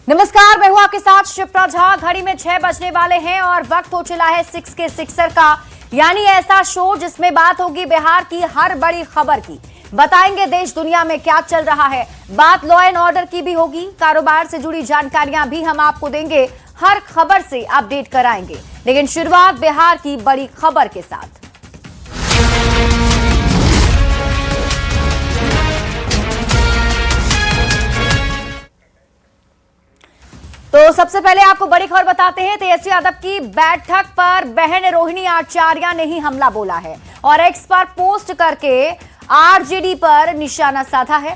नमस्कार, मैं हूं आपके साथ शिप्रा झा। घड़ी में 6 बजने वाले हैं और वक्त हो चला है 6 के सिक्सर का, यानी ऐसा शो जिसमें बात होगी बिहार की हर बड़ी खबर की। बताएंगे देश दुनिया में क्या चल रहा है, बात लॉ एंड ऑर्डर की भी होगी, कारोबार से जुड़ी जानकारियां भी हम आपको देंगे, हर खबर से अपडेट कराएंगे। लेकिन शुरुआत बिहार की बड़ी खबर के साथ। तो सबसे पहले आपको बड़ी खबर बताते हैं। तेजस्वी यादव की बैठक पर बहन रोहिणी आचार्य ने ही हमला बोला है और एक्स पर पोस्ट करके आरजेडी पर निशाना साधा है।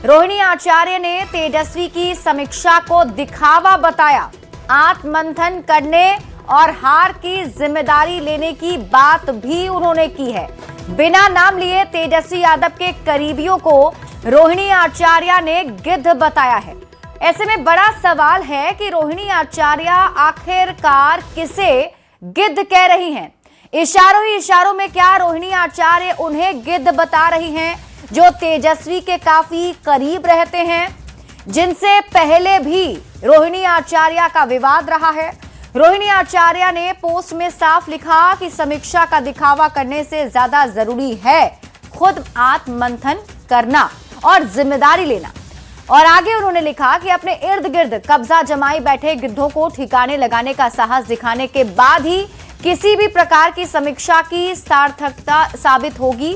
रोहिणी आचार्य ने तेजस्वी की समीक्षा को दिखावा बताया। आत्ममंथन करने और हार की जिम्मेदारी लेने की बात भी उन्होंने की है। बिना नाम लिए तेजस्वी यादव के करीबियों को रोहिणी आचार्य ने गिद्ध बताया है। ऐसे में बड़ा सवाल है कि रोहिणी आचार्य आखिरकार किसे गिद्ध कह रही हैं? इशारों ही इशारों में क्या रोहिणी आचार्य उन्हें गिद्ध बता रही हैं, जो तेजस्वी के काफी करीब रहते हैं, जिनसे पहले भी रोहिणी आचार्य का विवाद रहा है। रोहिणी आचार्य ने पोस्ट में साफ लिखा कि समीक्षा का दिखावा करने से ज्यादा जरूरी है खुद आत्ममंथन करना और जिम्मेदारी लेना। और आगे उन्होंने लिखा कि अपने इर्द गिर्द कब्जा जमाए बैठे गिद्धों को ठिकाने लगाने का साहस दिखाने के बाद ही किसी भी प्रकार की समीक्षा की सार्थकता साबित होगी।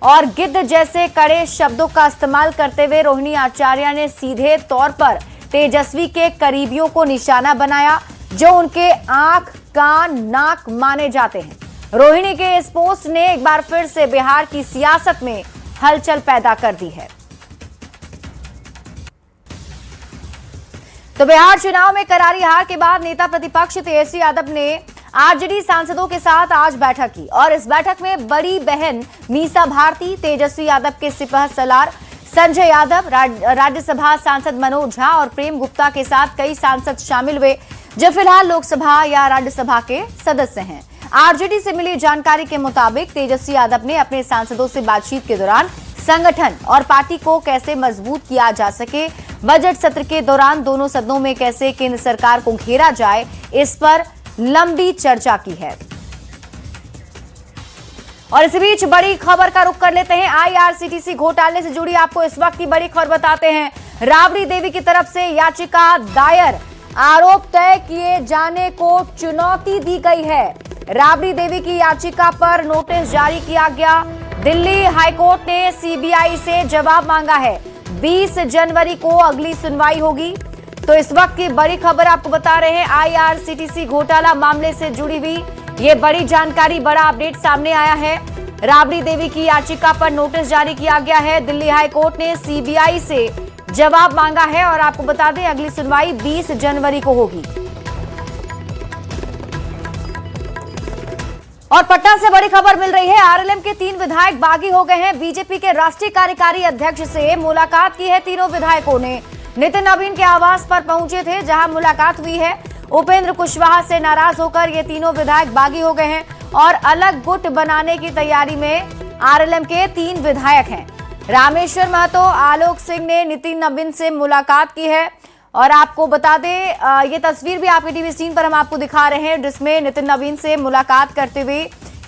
और गिद्ध जैसे कड़े शब्दों का इस्तेमाल करते हुए रोहिणी आचार्य ने सीधे तौर पर तेजस्वी के करीबियों को निशाना बनाया, जो उनके आंख कान नाक माने जाते हैं। रोहिणी के इस पोस्ट ने एक बार फिर से बिहार की सियासत में हलचल पैदा कर दी है। तो बिहार चुनाव में करारी हार के बाद नेता प्रतिपक्ष तेजस्वी यादव ने आरजेडी सांसदों के साथ आज बैठक की और इस बैठक में बड़ी बहन मीसा भारती, तेजस्वी यादव के सिपह सलार संजय यादव, राज्यसभा सांसद मनोज झा और प्रेम गुप्ता के साथ कई सांसद शामिल हुए, जो फिलहाल लोकसभा या राज्यसभा के सदस्य हैं। आरजेडी से मिली जानकारी के मुताबिक तेजस्वी यादव ने अपने सांसदों से बातचीत के दौरान संगठन और पार्टी को कैसे मजबूत किया जा सके, बजट सत्र के दौरान दोनों सदनों में कैसे केंद्र सरकार को घेरा जाए, इस पर लंबी चर्चा की है। और इसी बीच बड़ी खबर का रुख कर लेते हैं। आईआरसीटीसी घोटाले से जुड़ी आपको इस वक्त की बड़ी खबर बताते हैं। राबड़ी देवी की तरफ से याचिका दायर, आरोप तय किए जाने को चुनौती दी गई है। राबड़ी देवी की याचिका पर नोटिस जारी किया गया। दिल्ली हाईकोर्ट ने सीबीआई से जवाब मांगा है। 20 जनवरी को अगली सुनवाई होगी। तो इस वक्त की बड़ी खबर आपको बता रहे हैं। आईआरसीटीसी घोटाला मामले से जुड़ी हुई ये बड़ी जानकारी, बड़ा अपडेट सामने आया है। राबड़ी देवी की याचिका पर नोटिस जारी किया गया है। दिल्ली हाईकोर्ट ने सीबीआई से जवाब मांगा है और आपको बता दें अगली सुनवाई 20 जनवरी को होगी। और पटना से बड़ी खबर मिल रही है। आरएलएम के 3 विधायक बागी हो गए हैं। बीजेपी के राष्ट्रीय कार्यकारी अध्यक्ष से मुलाकात की है तीनों विधायकों ने। नितिन नवीन के आवास पर पहुंचे थे, जहां मुलाकात हुई है। उपेंद्र कुशवाहा से नाराज होकर ये तीनों विधायक बागी हो गए हैं और अलग गुट बनाने की तैयारी में आरएलएम के 3 विधायक हैं। रामेश्वर महतो, आलोक सिंह ने नितिन नवीन से मुलाकात की है। और आपको बता दें ये तस्वीर भी आपके टीवी स्क्रीन पर हम आपको दिखा रहे हैं, जिसमें नितिन नवीन से मुलाकात करते हुए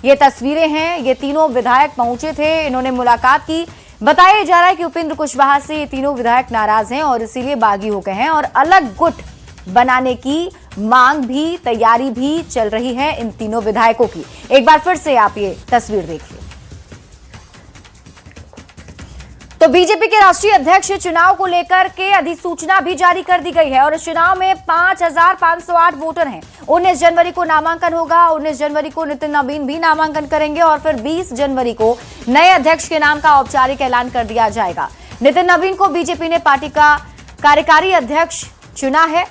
ये तस्वीरें हैं। ये तीनों विधायक पहुंचे थे, इन्होंने मुलाकात की। बताया जा रहा है कि उपेंद्र कुशवाहा से ये तीनों विधायक नाराज हैं और इसीलिए बागी हो गए हैं और अलग गुट बनाने की मांग भी, तैयारी भी चल रही है इन तीनों विधायकों की। एक बार फिर से आप ये तस्वीर देखिए। तो बीजेपी के राष्ट्रीय अध्यक्ष चुनाव को लेकर के अधिसूचना भी जारी कर दी गई है और इस चुनाव में 5508 वोटर हैं। 19 जनवरी को नामांकन होगा। 19 जनवरी को नितिन नवीन भी नामांकन करेंगे और फिर 20 जनवरी को नए अध्यक्ष के नाम का औपचारिक ऐलान कर दिया जाएगा। नितिन नवीन को बीजेपी ने पार्टी का कार्यकारी अध्यक्ष चुना है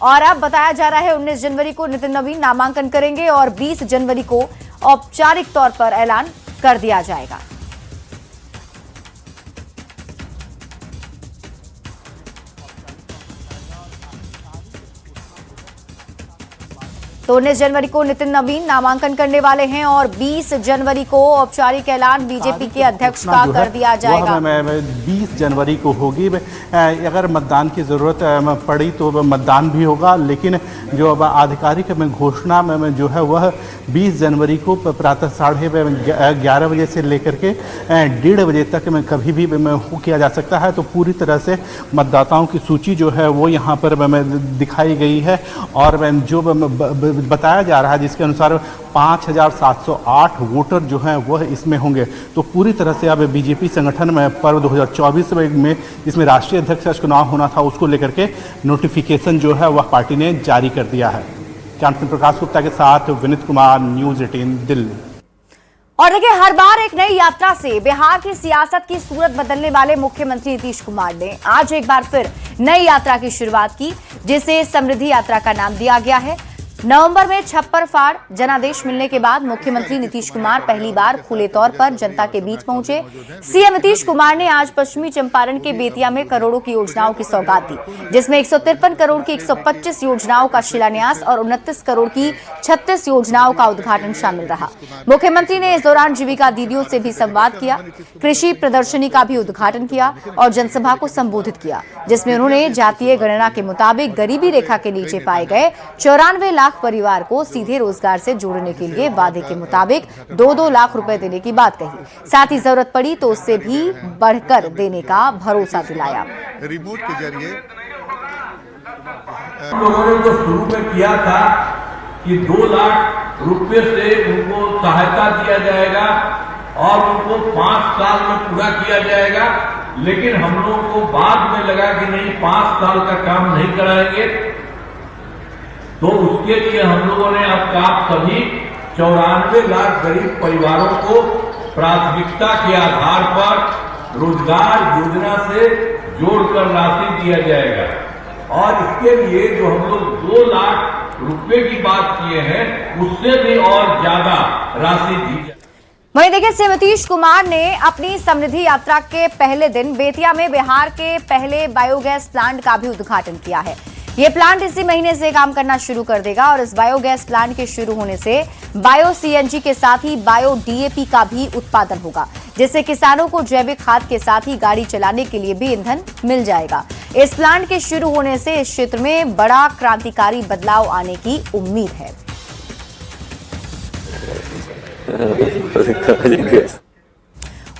और अब बताया जा रहा है 19 जनवरी को नितिन नवीन नामांकन करेंगे और 20 जनवरी को औपचारिक तौर पर ऐलान कर दिया जाएगा। तो 19 जनवरी को नितिन नवीन नामांकन करने वाले हैं और 20 जनवरी को औपचारिक ऐलान बीजेपी के अध्यक्ष का कर दिया जाएगा। 20 जनवरी को होगी। अगर मतदान की जरूरत पड़ी तो मतदान भी होगा, लेकिन जो अब आधिकारिक घोषणा जो है वह 20 जनवरी को प्रातः 11:30 बजे से लेकर के 1:30 बजे तक कभी भी किया जा सकता है। तो पूरी तरह से मतदाताओं की सूची जो है वो यहाँ पर दिखाई गई है और जो बताया जा रहा है जिसके अनुसार 5,708 वोटर जो हैं वह इसमें होंगे। तो पूरी तरह से अब बीजेपी संगठन में पर्व 2024 में जिसमें राष्ट्रीय अध्यक्ष का चुनाव होना था उसको लेकर के नोटिफिकेशन जो है वह पार्टी ने जारी कर दिया है। कैंपन प्रकाश गुप्ता के साथ विनीत कुमार, न्यूज़ 18 दिल्ली। और देखिए, हर बार एक नई यात्रा से बिहार की सियासत की सूरत बदलने वाले मुख्यमंत्री नीतीश कुमार ने आज एक बार फिर नई यात्रा की शुरुआत की, जिसे समृद्धि यात्रा का नाम दिया गया है। नवंबर में छप्पर फाड़ जनादेश मिलने के बाद मुख्यमंत्री नीतीश कुमार पहली बार खुले तौर पर जनता के बीच पहुंचे। सीएम नीतीश कुमार ने आज पश्चिमी चंपारण के बेतिया में करोड़ों की योजनाओं की सौगात दी, जिसमें 153 करोड़ की 125 योजनाओं का शिलान्यास और 29 करोड़ की 36 योजनाओं का उद्घाटन शामिल रहा। मुख्यमंत्री ने इस दौरान जीविका दीदियों से भी संवाद किया, कृषि प्रदर्शनी का भी उद्घाटन किया और जनसभा को संबोधित किया, जिसमें उन्होंने जातीय गणना के मुताबिक गरीबी रेखा के नीचे पाए गए 94 लाख परिवार को सीधे रोजगार से जोड़ने के लिए वादे के मुताबिक 2-2 लाख रुपए देने की बात कही। साथ ही जरूरत पड़ी तो उससे भी बढ़कर देने का भरोसा दिलाया। रिमोट के जरिए लोगों ने जो शुरू में किया था कि 2 लाख रुपए से उनको सहायता दिया जाएगा और उनको 5 साल में पूरा किया जाएगा, लेकिन हम लोगों को बाद में लगा कि नहीं, 5 साल का काम नहीं कराएंगे। तो उसके लिए हम लोगों ने अब आप सभी 94 लाख गरीब परिवारों को प्राथमिकता के आधार पर रोजगार योजना से जोड़कर राशि दिया जाएगा और इसके लिए जो हम लोग 2 लाख रुपए की बात किए हैं उससे भी और ज्यादा राशि दी जाए। वहीं देखिए, सीएम नीतीश कुमार ने अपनी समृद्धि यात्रा के पहले दिन बेतिया में बिहार के पहले बायोगैस प्लांट का भी उद्घाटन किया है। ये प्लांट इसी महीने से काम करना शुरू कर देगा और इस बायोगैस प्लांट के शुरू होने से बायो सीएनजी के साथ ही बायो डीएपी का भी उत्पादन होगा, जिससे किसानों को जैविक खाद के साथ ही गाड़ी चलाने के लिए भी ईंधन मिल जाएगा। इस प्लांट के शुरू होने से इस क्षेत्र में बड़ा क्रांतिकारी बदलाव आने की उम्मीद है।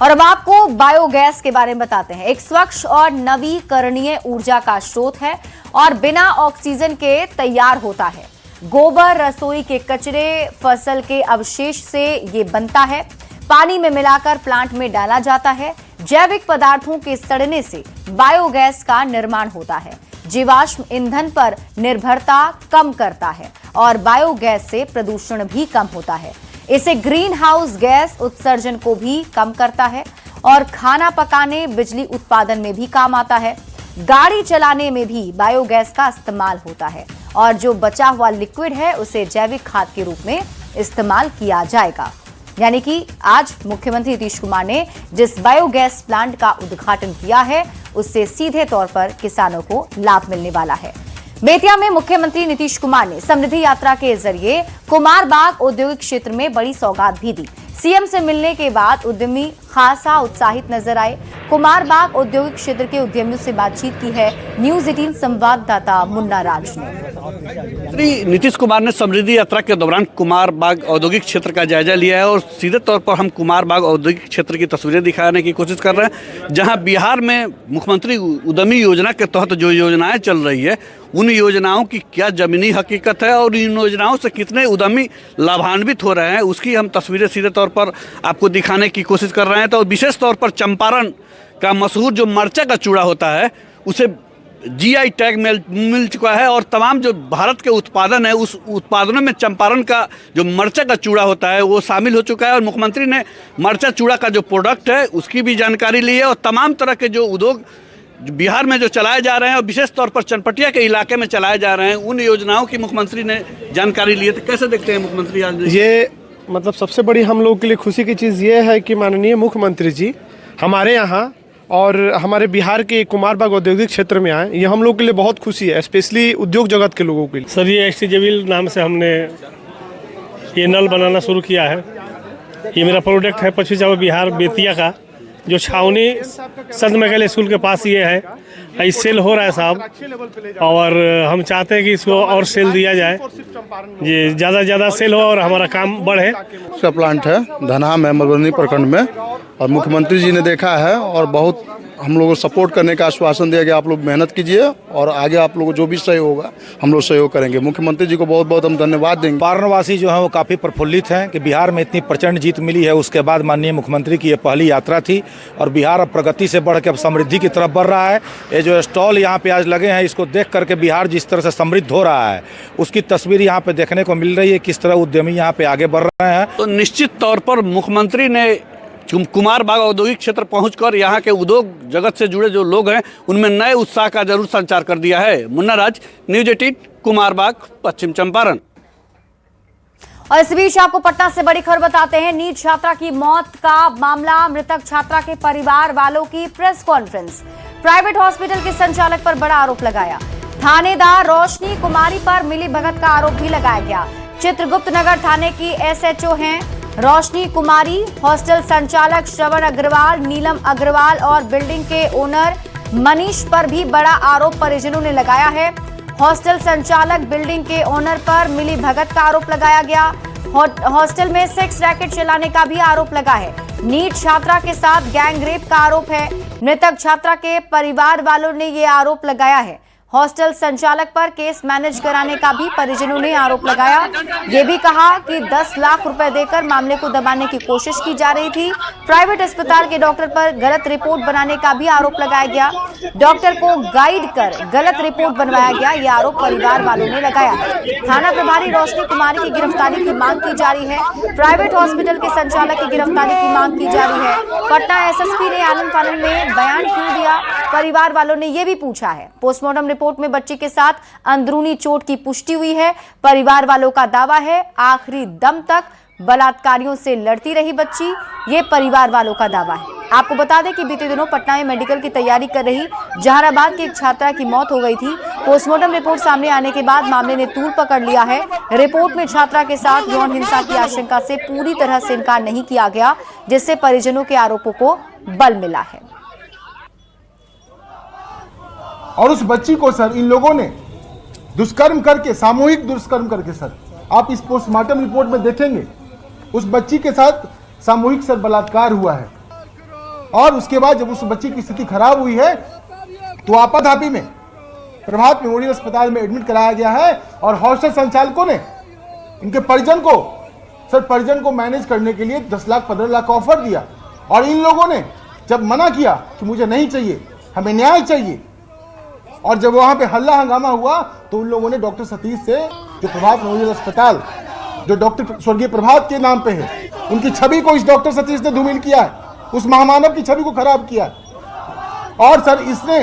और अब आपको बायोगैस के बारे में बताते हैं। एक स्वच्छ और नवीकरणीय ऊर्जा का स्रोत है और बिना ऑक्सीजन के तैयार होता है। गोबर, रसोई के कचरे, फसल के अवशेष से ये बनता है। पानी में मिलाकर प्लांट में डाला जाता है। जैविक पदार्थों के सड़ने से बायोगैस का निर्माण होता है। जीवाश्म ईंधन पर निर्भरता कम करता है और बायोगैस से प्रदूषण भी कम होता है। इसे ग्रीन हाउस गैस उत्सर्जन को भी कम करता है और खाना पकाने, बिजली उत्पादन में भी काम आता है। गाड़ी चलाने में भी बायोगैस का इस्तेमाल होता है और जो बचा हुआ लिक्विड है उसे जैविक खाद के रूप में इस्तेमाल किया जाएगा। यानी कि आज मुख्यमंत्री नीतीश कुमार ने जिस बायोगैस प्लांट का उद्घाटन किया है उससे सीधे तौर पर किसानों को लाभ मिलने वाला है। बेतिया में मुख्यमंत्री नीतीश कुमार ने समृद्धि यात्रा के जरिए कुमार बाग औद्योगिक क्षेत्र में बड़ी सौगात भी दी। सीएम से मिलने के बाद उद्यमी खासा उत्साहित नजर आए। कुमार बाग औद्योगिक क्षेत्र के उद्यमियों से बातचीत की है न्यूज़ 18 संवाददाता मुन्ना राज ने। श्री नीतीश कुमार ने समृद्धि यात्रा के दौरान कुमार बाग औद्योगिक क्षेत्र का जायजा लिया है और सीधे तौर पर हम कुमार बाग औद्योगिक क्षेत्र की तस्वीरें दिखाने की कोशिश कर रहे हैं, जहां बिहार में मुख्यमंत्री उद्यमी योजना के तहत जो योजनाएं चल रही है उन योजनाओं की क्या जमीनी हकीकत है और इन योजनाओं से कितने उद्यमी लाभान्वित हो रहे हैं उसकी हम तस्वीरें सीधे तौर पर आपको दिखाने की कोशिश कर रहे हैं। तो विशेष तौर पर चंपारण का मशहूर जो मरचा का चूड़ा होता है उसे जीआई टैग मिल चुका है और तमाम जो भारत के उत्पादन है उस उत्पादनों में चंपारण का जो मरचा का चूड़ा होता है वो शामिल हो चुका है। और मुख्यमंत्री ने मरचा चूड़ा का जो प्रोडक्ट है उसकी भी जानकारी ली है और तमाम तरह के जो उद्योग बिहार में जो चलाए जा रहे हैं और विशेष तौर पर चनपटिया के इलाके में चलाए जा रहे हैं उन योजनाओं की मुख्यमंत्री ने जानकारी ली है। तो कैसे देखते हैं मुख्यमंत्री आज ये मतलब सबसे बड़ी हम लोग के लिए खुशी की चीज़ ये है कि माननीय मुख्यमंत्री जी हमारे यहाँ और हमारे बिहार के कुमारबाग औद्योगिक क्षेत्र में आए, ये हम लोग के लिए बहुत खुशी है, स्पेशली उद्योग जगत के लोगों के लिए। सर ये एक्सटीजेबिल नाम से हमने ये नल बनाना शुरू किया है। ये मेरा प्रोडक्ट है पश्चिमी चंपारण बिहार बेतिया का, जो छावनी संत मैकेल स्कूल के पास ये है। ये सेल हो रहा है साहब, और हम चाहते हैं कि इसको और सेल दिया जाए, ये ज़्यादा से ज़्यादा सेल हो और हमारा काम बढ़े। इसका प्लांट है धनहा में, मधुबनी प्रखंड में, और मुख्यमंत्री जी ने देखा है और बहुत हम लोगों को सपोर्ट करने का आश्वासन दिया गया। आप लोग मेहनत कीजिए और आगे आप लोगों को जो भी सहयोग होगा हम लोग सहयोग करेंगे। मुख्यमंत्री जी को बहुत बहुत हम धन्यवाद देंगे। पारणवासी जो है वो काफ़ी प्रफुल्लित हैं कि बिहार में इतनी प्रचंड जीत मिली है। उसके बाद माननीय मुख्यमंत्री की ये पहली यात्रा थी और बिहार अब प्रगति से बढ़ के अब समृद्धि की तरफ बढ़ रहा है। ये जो स्टॉल यहाँ पे आज लगे हैं, इसको देख करके बिहार जिस तरह से समृद्ध हो रहा है उसकी तस्वीर यहाँ पे देखने को मिल रही है, किस तरह उद्यमी यहाँ पे आगे बढ़ रहे हैं। तो निश्चित तौर पर मुख्यमंत्री ने कुमारबाग औद्योगिक क्षेत्र पहुंचकर यहाँ के उद्योग जगत से जुड़े जो लोग हैं उनमें नए उत्साह का जरूर संचार कर दिया है। मुन्ना राज, न्यूज 18, कुमारबाग, पश्चिम चंपारण। और इस बीच आपको पटना से बड़ी खबर बताते हैं। नीट छात्रा की मौत का मामला, मृतक छात्रा के परिवार वालों की प्रेस कॉन्फ्रेंस। प्राइवेट हॉस्पिटल के संचालक पर बड़ा आरोप लगाया। थानेदार रोशनी कुमारी पर मिलीभगत का आरोप भी लगाया गया। चित्रगुप्त नगर थाने की SHO हैं रोशनी कुमारी। हॉस्टल संचालक श्रवण अग्रवाल, नीलम अग्रवाल और बिल्डिंग के ओनर मनीष पर भी बड़ा आरोप परिजनों ने लगाया है। हॉस्टल संचालक, बिल्डिंग के ओनर पर मिलीभगत का आरोप लगाया गया। हॉस्टल में सेक्स रैकेट चलाने का भी आरोप लगा है। नीट छात्रा के साथ गैंग रेप का आरोप है। मृतक छात्रा के परिवार वालों ने ये आरोप लगाया है। हॉस्टल संचालक पर केस मैनेज कराने का भी परिजनों ने आरोप लगाया। ये भी कहा कि 10 लाख रुपए देकर मामले को दबाने की कोशिश की जा रही थी। प्राइवेट अस्पताल के डॉक्टर पर गलत रिपोर्ट बनाने का भी आरोप लगाया गया। डॉक्टर को गाइड कर गलत रिपोर्ट बनवाया गया, ये आरोप परिवार वालों ने लगाया। थाना प्रभारी रोशनी कुमारी की गिरफ्तारी की मांग की जा रही है। प्राइवेट हॉस्पिटल के संचालक की गिरफ्तारी की मांग की जा रही है। पटना SSP ने आनंद फानन में बयान क्यों दिया, परिवार वालों ने ये भी पूछा है। पोस्टमार्टम रिपोर्ट में बच्ची के साथ अंदरूनी चोट की पुष्टि हुई है। परिवार वालों का दावा है आखिरी दम तक बलात्कारियों से लड़ती रही बच्ची, ये परिवार वालों का दावा है। आपको बता दें कि बीते दिनों पटना में मेडिकल की तैयारी कर रही जहानाबाद की एक छात्रा की मौत हो गई थी। पोस्टमार्टम रिपोर्ट सामने आने के बाद मामले ने तूल पकड़ लिया है। रिपोर्ट में छात्रा के साथ यौन हिंसा की आशंका से पूरी तरह से इनकार नहीं किया गया, जिससे परिजनों के आरोपों को बल मिला है। और उस बच्ची को सर इन लोगों ने दुष्कर्म करके, सामूहिक दुष्कर्म करके, सर आप इस पोस्टमार्टम रिपोर्ट में देखेंगे उस बच्ची के साथ सामूहिक सर बलात्कार हुआ है। और उसके बाद जब उस बच्ची की स्थिति खराब हुई है तो आपाधापी में प्रभात मेमोरियल अस्पताल में एडमिट कराया गया है। और हॉस्टल संचालकों ने इनके परिजन को, सर परिजन को मैनेज करने के लिए 10 लाख 15 लाख ऑफर दिया। और इन लोगों ने जब मना किया कि मुझे नहीं चाहिए, हमें न्याय चाहिए, और जब वहां पे हल्ला हंगामा हुआ तो उन लोगों ने डॉक्टर सतीश से, जो प्रभात मेमोरियल अस्पताल जो डॉक्टर स्वर्गीय प्रभात के नाम पे है, उनकी छवि को इस डॉक्टर सतीश ने धूमिल किया है, उस महामानव की छवि को खराब किया। और सर इसने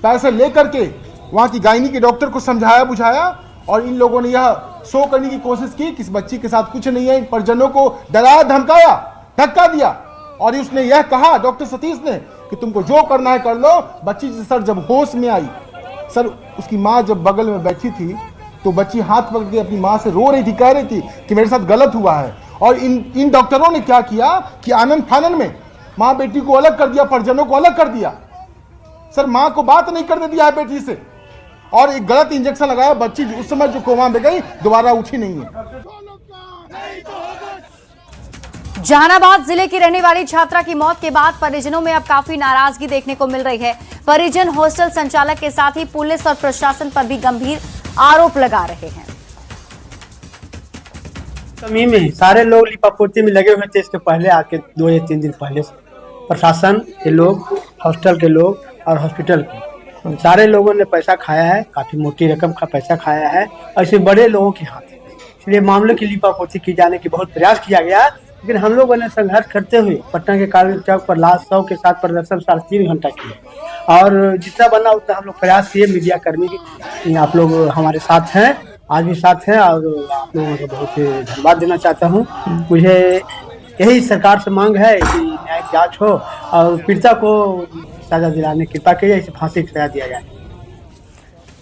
पैसे लेकर के वहां की गायनी के डॉक्टर को समझाया बुझाया, और इन लोगों ने यह शो करने की कोशिश की कि इस बच्ची के साथ कुछ नहीं है। इन परिजनों को डराया, धमकाया, धक्का दिया, और उसने यह कहा डॉक्टर सतीश ने कि तुमको जो करना है कर लो। बच्ची सर जब होश में आई, सर उसकी माँ जब बगल में बैठी थी तो बच्ची हाथ पकड़ के अपनी माँ से रो रही थी, कह रही थी कि मेरे साथ गलत हुआ है। और इन डॉक्टरों ने क्या किया कि आनंद फानन में माँ बेटी को अलग कर दिया, परिजनों को अलग कर दिया। सर माँ को बात नहीं करने दिया है बेटी से, और एक गलत इंजेक्शन लगाया। बच्ची उस समय जो कोमा में गई दोबारा उठी नहीं है। जहानाबाद जिले की रहने वाली छात्रा की मौत के बाद परिजनों में अब काफी नाराजगी देखने को मिल रही है। परिजन हॉस्टल संचालक के साथ ही पुलिस और प्रशासन पर भी गंभीर आरोप लगा रहे हैं। कमी में सारे लोग लिपापोती में लगे हुए थे। इसके पहले आके 2 या 3 दिन पहले प्रशासन के लोग, हॉस्टल के लोग और हॉस्पिटल के सारे लोगों ने पैसा खाया है, काफी मोटी रकम का पैसा खाया है, ऐसे बड़े लोगों के हाथ। इसलिए मामले की लिपापोती की जाने की बहुत प्रयास किया गया, लेकिन हम लोगों ने संघर्ष करते हुए पटना के काली चौक पर लाश 100 के साथ प्रदर्शन 3.5 घंटा किया, और जितना बना उतना हम लोग प्रयास किए। मीडिया कर्मी आप लोग हमारे साथ हैं, आज भी साथ हैं, और आप लोगों को बहुत धन्यवाद देना चाहता हूँ। मुझे यही सरकार से मांग है कि न्यायिक जांच हो और पीड़िता को सजा दिलाने की कृपा कीजिए, इसे फांसी की सजा दिया जाए।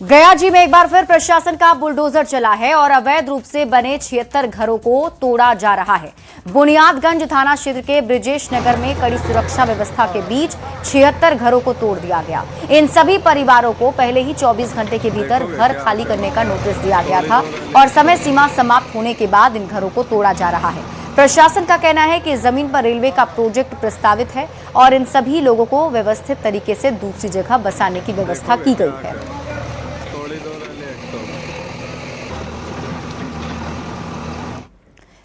गया जी में एक बार फिर प्रशासन का बुलडोजर चला है और अवैध रूप से बने 76 घरों को तोड़ा जा रहा है। बुनियादगंज थाना क्षेत्र के ब्रिजेश नगर में कड़ी सुरक्षा व्यवस्था के बीच 76 घरों को तोड़ दिया गया। इन सभी परिवारों को पहले ही 24 घंटे के भीतर घर खाली करने का नोटिस दिया गया था और समय सीमा समाप्त होने के बाद इन घरों को तोड़ा जा रहा है। प्रशासन का कहना है कि जमीन पर रेलवे का प्रोजेक्ट प्रस्तावित है और इन सभी लोगों को व्यवस्थित तरीके से दूसरी जगह बसाने की व्यवस्था की गई है।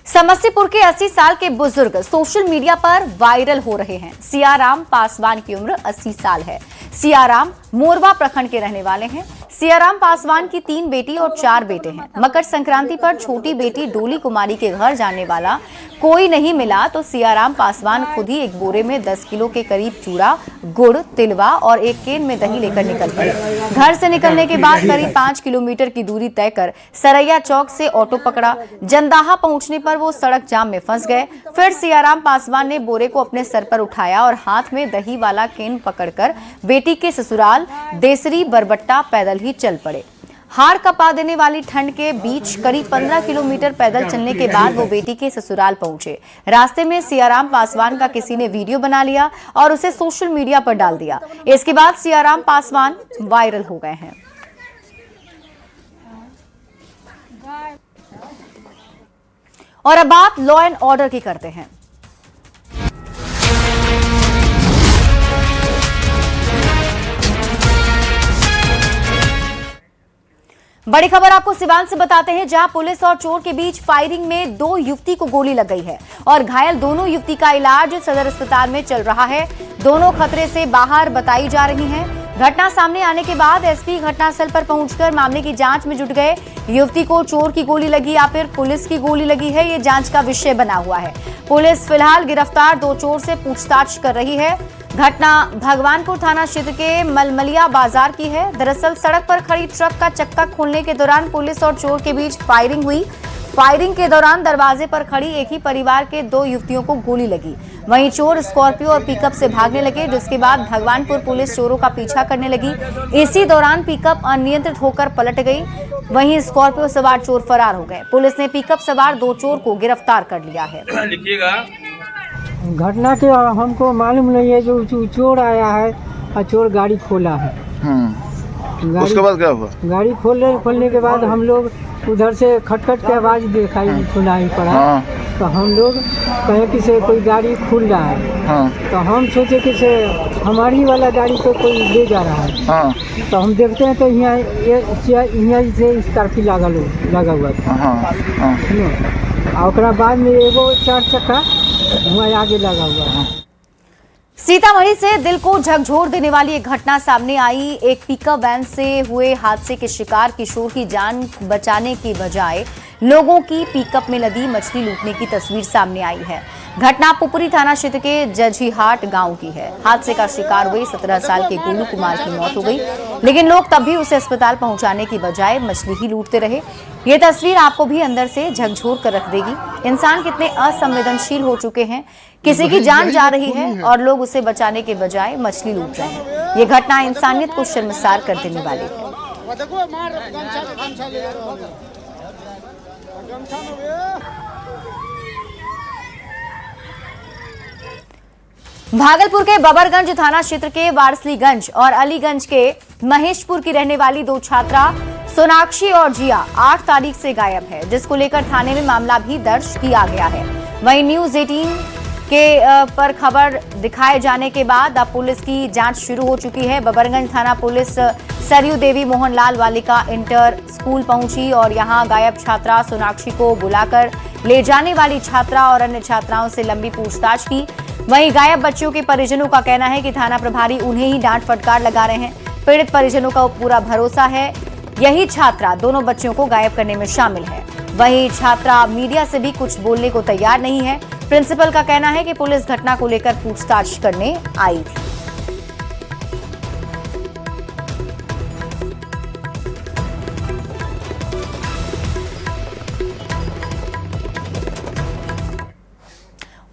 समस्तीपुर के 80 साल के बुजुर्ग सोशल मीडिया पर वायरल हो रहे हैं। सियाराम पासवान की उम्र 80 साल है। सियाराम मोरवा प्रखंड के रहने वाले हैं। सियाराम पासवान की 3 बेटी और 4 बेटे हैं। मकर संक्रांति पर छोटी बेटी डोली कुमारी के घर जाने वाला कोई नहीं मिला तो सियाराम पासवान खुद ही एक बोरे में 10 किलो के करीब चूड़ा, गुड़, तिलवा और एक केन में दही लेकर निकल पड़े। घर से निकलने के बाद करीब 5 किलोमीटर की दूरी तय कर सरैया चौक से ऑटो पकड़ा। जंदाहा पहुंचने पर वो सड़क जाम में फंस गए। फिर सियाराम पासवान ने बोरे को अपने सर पर उठाया और हाथ में दही वाला केन पकड़कर बेटी के ससुराल देसरी बरबट्टा पैदल ही चल पड़े। हाड़ कपा देने वाली ठंड के बीच करीब 15 किलोमीटर पैदल चलने के बाद वो बेटी के ससुराल पहुंचे। रास्ते में सियाराम पासवान का किसी ने वीडियो बना लिया और उसे सोशल मीडिया पर डाल दिया। इसके बाद सियाराम पासवान वायरल हो गए हैं। और अब बात लॉ एंड ऑर्डर की करते हैं। बड़ी खबर आपको सिवान से बताते हैं, जहां पुलिस और चोर के बीच फायरिंग में 2 युवती को गोली लग गई है और घायल दोनों युवती का इलाज सदर अस्पताल में चल रहा है। दोनों खतरे से बाहर बताई जा रही हैं। घटना सामने आने के बाद एसपी घटनास्थल पर पहुंचकर मामले की जांच में जुट गए। युवती को चोर की गोली लगी या फिर पुलिस की गोली लगी है, ये जांच का विषय बना हुआ है। पुलिस फिलहाल गिरफ्तार 2 चोर से पूछताछ कर रही है। घटना भगवानपुर थाना क्षेत्र के मलमलिया बाजार की है। दरअसल सड़क पर खड़ी ट्रक का चक्का खोलने के दौरान पुलिस और चोर के बीच फायरिंग हुई। फायरिंग के दौरान दरवाजे पर खड़ी एक ही परिवार के 2 युवतियों को गोली लगी। वहीं चोर स्कॉर्पियो और पिकअप से भागने लगे, जिसके बाद भगवानपुर पुलिस चोरों का पीछा करने लगी। इसी दौरान पिकअप अनियंत्रित होकर पलट गई। वहीं स्कॉर्पियो सवार चोर फरार हो गए। पुलिस ने पिकअप सवार 2 चोर को गिरफ्तार कर लिया है। घटना के हमको मालूम नहीं है, जो चोर आया है और चोर गाड़ी खोला है। उसके बाद क्या हुआ? गाड़ी खोलने के बाद हम लोग उधर से खटखट के आवाज सुनाई पड़ा। तो हम लोग कहें कि से कोई गाड़ी खुल रहा है। तो हम सोचे कि से हमारी वाला गाड़ी को कोई ले जा रहा है। तो हम देखते हैं तो यहाँ से स्कॉर्पियो लगा हुआ था। और बाद में एगो 4 चक्का वहाँ आगे लगा हुआ है। सीतामढ़ी से दिल को झकझोर देने वाली एक घटना सामने आई। एक पिकअप वैन से हुए हादसे के शिकार किशोर की जान बचाने की बजाय लोगों की पिकअप में लदी मछली लूटने की तस्वीर सामने आई है। घटना पुपरी थाना क्षेत्र के जजीहाट गांव की है। हादसे का शिकार हुए 17 साल के गोलू कुमार की मौत हो गई, लेकिन लोग तब भी उसे अस्पताल पहुंचाने की बजाय मछली ही लूटते रहे। ये तस्वीर आपको भी अंदर से झकझोर कर रख देगी। इंसान कितने असंवेदनशील हो चुके हैं। किसी की जान जा रही है और लोग उसे बचाने के बजाय मछली लूट रहे हैं। ये घटना इंसानियत को शर्मसार कर देने वाली है। भागलपुर के बबरगंज थाना क्षेत्र के वारसलीगंज और अलीगंज के महेशपुर की रहने वाली 2 छात्रा सोनाक्षी और जिया 8 तारीख से गायब है, जिसको लेकर थाने में मामला भी दर्ज किया गया है। वहीं न्यूज 18 के पर खबर दिखाए जाने के बाद अब पुलिस की जांच शुरू हो चुकी है। बबरगंज थाना पुलिस सरयू देवी मोहनलाल बालिका इंटर स्कूल पहुंची और यहां गायब छात्रा सोनाक्षी को बुलाकर ले जाने वाली छात्रा और अन्य छात्राओं से लंबी पूछताछ की। वहीं गायब बच्चों के परिजनों का कहना है कि थाना प्रभारी उन्हें ही डांट फटकार लगा रहे हैं। पीड़ित परिजनों का पूरा भरोसा है यही छात्रा दोनों बच्चों को गायब करने में शामिल है। वहीं छात्रा मीडिया से भी कुछ बोलने को तैयार नहीं है। प्रिंसिपल का कहना है कि पुलिस घटना को लेकर पूछताछ करने आई थी।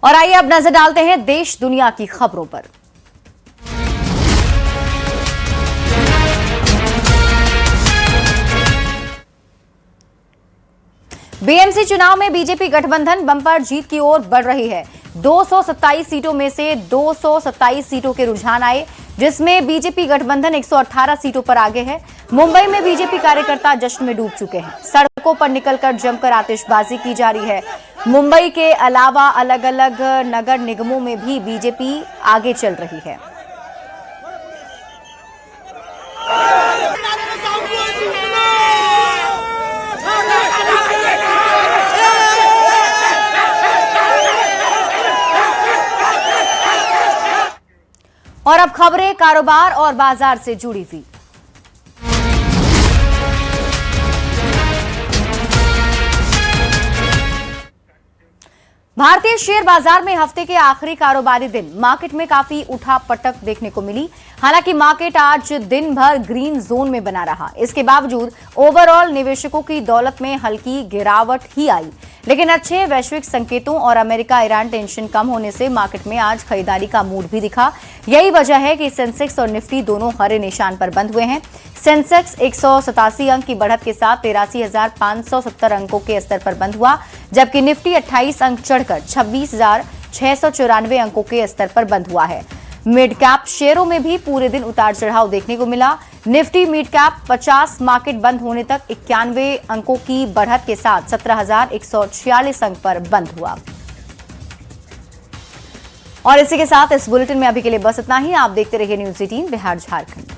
और आइए अब नजर डालते हैं देश दुनिया की खबरों पर। बीएमसी चुनाव में बीजेपी गठबंधन बम्पर जीत की ओर बढ़ रही है। 227 सीटों में से 227 सीटों के रुझान आए, जिसमें बीजेपी गठबंधन 118 सीटों पर आगे है। मुंबई में बीजेपी कार्यकर्ता जश्न में डूब चुके हैं। सड़कों पर निकलकर जमकर आतिशबाजी की जा रही है। मुंबई के अलावा अलग अलग नगर निगमों में भी बीजेपी आगे चल रही है। और अब खबरें कारोबार और बाजार से जुड़ी हुई। भारतीय शेयर बाजार में हफ्ते के आखिरी कारोबारी दिन मार्केट में काफी उठापटक देखने को मिली। हालांकि मार्केट आज दिन भर ग्रीन जोन में बना रहा। इसके बावजूद ओवरऑल निवेशकों की दौलत में हल्की गिरावट ही आई, लेकिन अच्छे वैश्विक संकेतों और अमेरिका ईरान टेंशन कम होने से मार्केट में आज खरीदारी का मूड भी दिखा। यही वजह है कि सेंसेक्स और निफ्टी दोनों हरे निशान पर बंद हुए हैं। सेंसेक्स 187 अंक की बढ़त के साथ 83,570 अंकों के स्तर पर बंद हुआ, जबकि निफ्टी 28 अंक चढ़कर 26,694 अंकों के स्तर पर बंद हुआ है। मिड कैप शेयरों में भी पूरे दिन उतार चढ़ाव देखने को मिला। निफ्टी मिड कैप 50 मार्केट बंद होने तक 91 अंकों की बढ़त के साथ 17,146 अंक पर बंद हुआ। और इसी के साथ इस बुलेटिन में अभी के लिए बस इतना ही। आप देखते रहिए न्यूज़ 18 बिहार झारखंड।